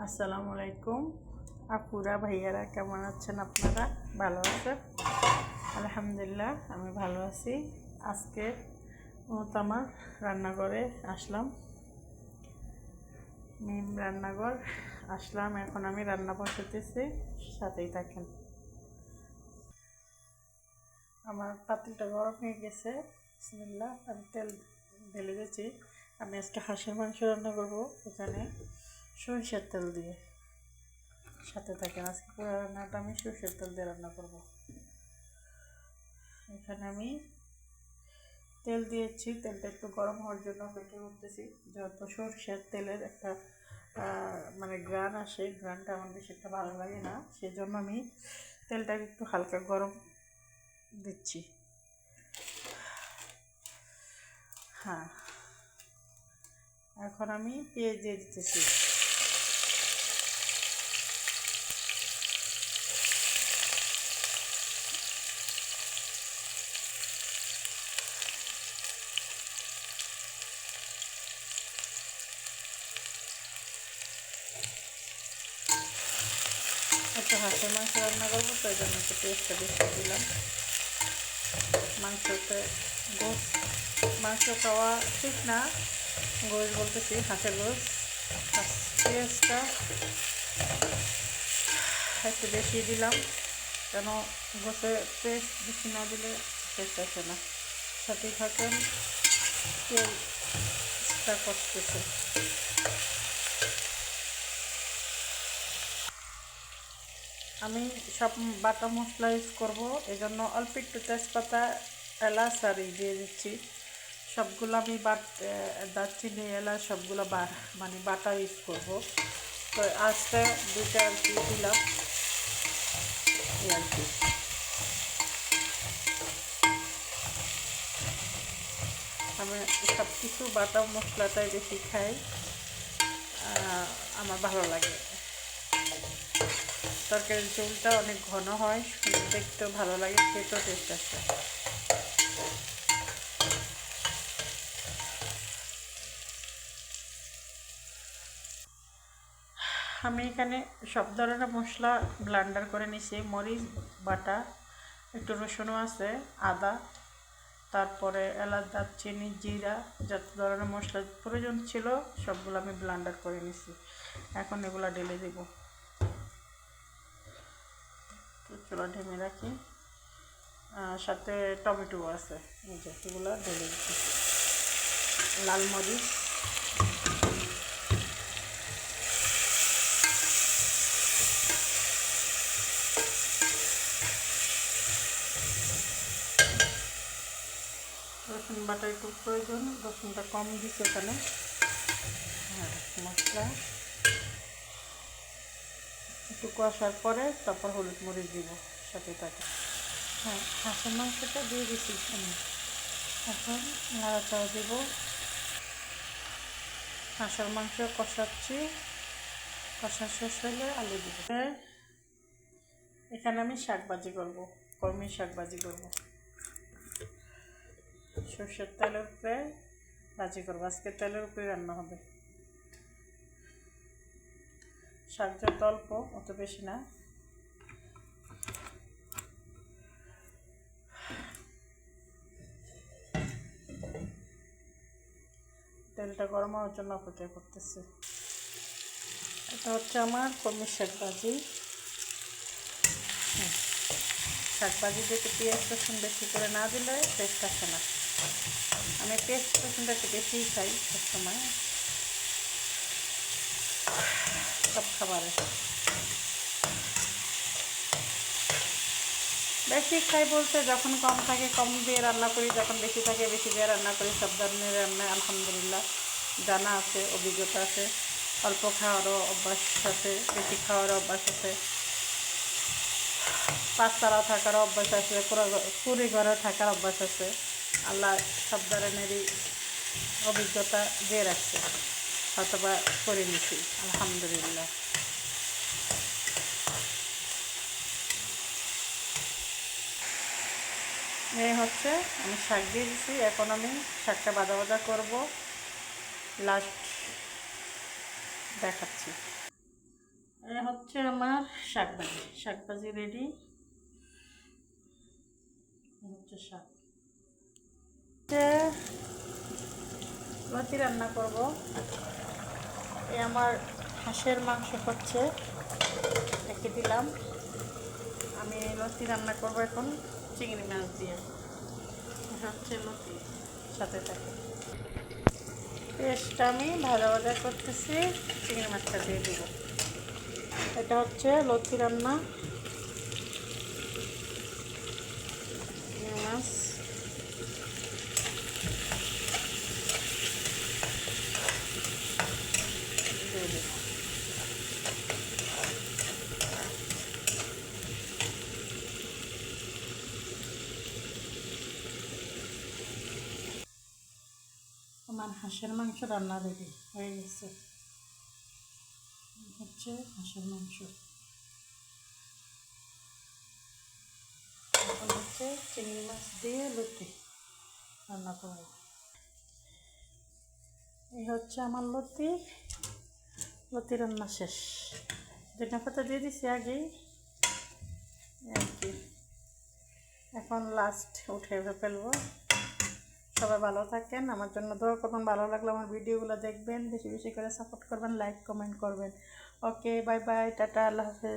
আসসালামু আলাইকুম আপুরা ভাইয়ারা, কেমন আছেন আপনারা? ভালো আছেন? আলহামদুলিল্লাহ আমি ভালো আছি। আজকে আমার রান্নাঘরে আসলাম, রান্নাঘর আসলাম। এখন আমি রান্না বসাতেছি, সাথেই থাকেন। আমার পাতিলটা গরম হয়ে গেছে। বিসমিল্লাহ, আমি তেল ঢেলে দিয়েছি। আমি আজকে হাঁসের মাংস রান্না করব, এখানে সরিষার তেল দিয়ে। সাথে থাকেন, আজকে পুরো রান্নাটা আমি সরষের তেল দিয়ে রান্না করব। এখানে আমি তেল দিয়েছি, তেলটা একটু গরম হওয়ার জন্য অপেক্ষা করতেছি। যত সরষের তেলের একটা মানে গ্রান আসে, গ্রানটা আমার বেশি একটা ভালো লাগে না, সেজন্য আমি তেলটাকে একটু হালকা গরম দিচ্ছি। হ্যাঁ, এখন আমি পেঁয়াজ দিয়ে দিতেছি। একটা হাঁসের মাংস রান্না করবো, তো এই জন্য একটু পেঁয়াজটা বেশি দিলাম। মাংসতে গোস, মাংস খাওয়া ঠিক না, গোস বলতেছি হাঁসের গোস। পেঁয়াজটা একটু বেশি দিলাম, কেন গোসে পেস্ট বেশি না দিলে টেস্ট আসে না। সাথে থাকেন, তেলটা করতেছে। আমি সব বাটা মশলা ইউজ করবো, এই জন্য অল্প একটু তেজপাতা, এলাচ আর দিয়ে দিচ্ছি। সবগুলো আমি দারচিনি, এলাচ সবগুলো মানে বাটা ইউজ করবো। তো আজকে দুইটা আর কি দিলাম, এই আর কি। আমি সব কিছু বাটা মশলাটাই বেশি খাই, আমার ভালো লাগে। তরকারির ঝোলটা অনেক ঘন হয়, দেখতেও ভালো লাগে, খেতেও টেস্ট আসে। আমি এখানে সব ধরনের মশলা ব্লেন্ডার করে নিছি। মরিচ বাটা, একটু রসুনও আছে, আদা, তারপরে এলাচ, দারচিনি, জিরা, যত ধরনের মশলা প্রয়োজন ছিল সবগুলো আমি ব্লেন্ডার করে নিছি। এখন এগুলো ঢেলে দেব। চুলা ঢেমে রাখি, সাথে টমেটো আছে, এই যে এগুলো ঢেলে দিচ্ছি। লাল মরিচ, রসুন বাটা একটু প্রয়োজন, রসুনটা কম দিচ্ছে এখানে। হ্যাঁ, মশলা একটু কষার পরে তারপর হলুদ মরিচ দিব, সাথে থাকে। হ্যাঁ, হাঁসের মাংসটা দিয়ে দিছি আমি। এখন নাড়াচাড়া দেব। হাঁসের মাংস কষাচ্ছি, কষা শেষ হলে আলু দিব। এখানে আমি শাক ভাজি করবো, কলমি শাক ভাজি করবো। সর্ষের তেলের উপরে ভাজি করবো, আজকে তেলের উপরে রান্না হবে। শাক যত অল্প অত বেশি না। তেলটা গরম হওয়ার জন্য অপেক্ষা করতেছে। এটা হচ্ছে আমার কলমি শাক ভাজি। শাক ভাজিতে একটু পেঁয়াজ রসুন বেশি করে না দিলে টেস্ট আসে না। আমি পেঁয়াজ রসুনটা একটু বেশিই খাই সবসময়, সব খাবারে বেশি খাই বলতে, যখন কম থাকে কম দিয়ে রান্না করি, যখন বেশি থাকে বেশি দিয়ে রান্না করি। সব ধরনের রান্না আলহামদুলিল্লাহ জানা আছে, অভিজ্ঞতা আছে। অল্প খাওয়ারও অভ্যাস আছে, বেশি খাওয়ারও অভ্যাস আছে, পাঁচতলা থাকার অভ্যাস আছে, কুড়ি ঘরে থাকার অভ্যাস আছে। আল্লাহ সব ধরনেরই অভিজ্ঞতা দিয়ে রাখছে, হয়তোবা করে নিছি আলহামদুলিল্লাহ। এই হচ্ছে, আমি শাক দিয়ে দিচ্ছি। এখন আমি শাকটা ভাজা ভাজা করবো, লাস্ট দেখাচ্ছি। হচ্ছে আমার শাকভাজি রেডি। হচ্ছে শাক, লতি রান্না করব। এই আমার হাঁসের মাংস হচ্ছে, রেখে দিলাম। আমি লতি রান্না করব এখন চিংড়ি মাছ দিয়ে। এটা হচ্ছে লতি, সাথে থাকে। পেস্টটা আমি ভাজা ভাজা করতেছি, চিংড়ি মাছটা দিয়ে দিব। এটা হচ্ছে লতি রান্না, চিংড়ি মাছ। দিয়ে দিব। আমার হাঁসের মাংস রান্না রেডি হয়ে গেছে। হচ্ছে হাঁসের মাংস। এখন হচ্ছে চিংড়ি মাছ দিয়ে লতি রান্না করব। এই হচ্ছে আমার লতি রান্না শেষ। ধনিয়া পাতা দিয়ে দিছি আগেই আর কি। এখন লাস্ট উঠে ফেলবো। সবাই ভালো থাকেন, আমার জন্য দোয়া করবেন। ভালো লাগলে আমার ভিডিওগুলো দেখবেন, বেশি বেশি করে সাপোর্ট করবেন, লাইক কমেন্ট করবেন। ওকে, বাই বাই, টাটা, আল্লাহ হাফেজ।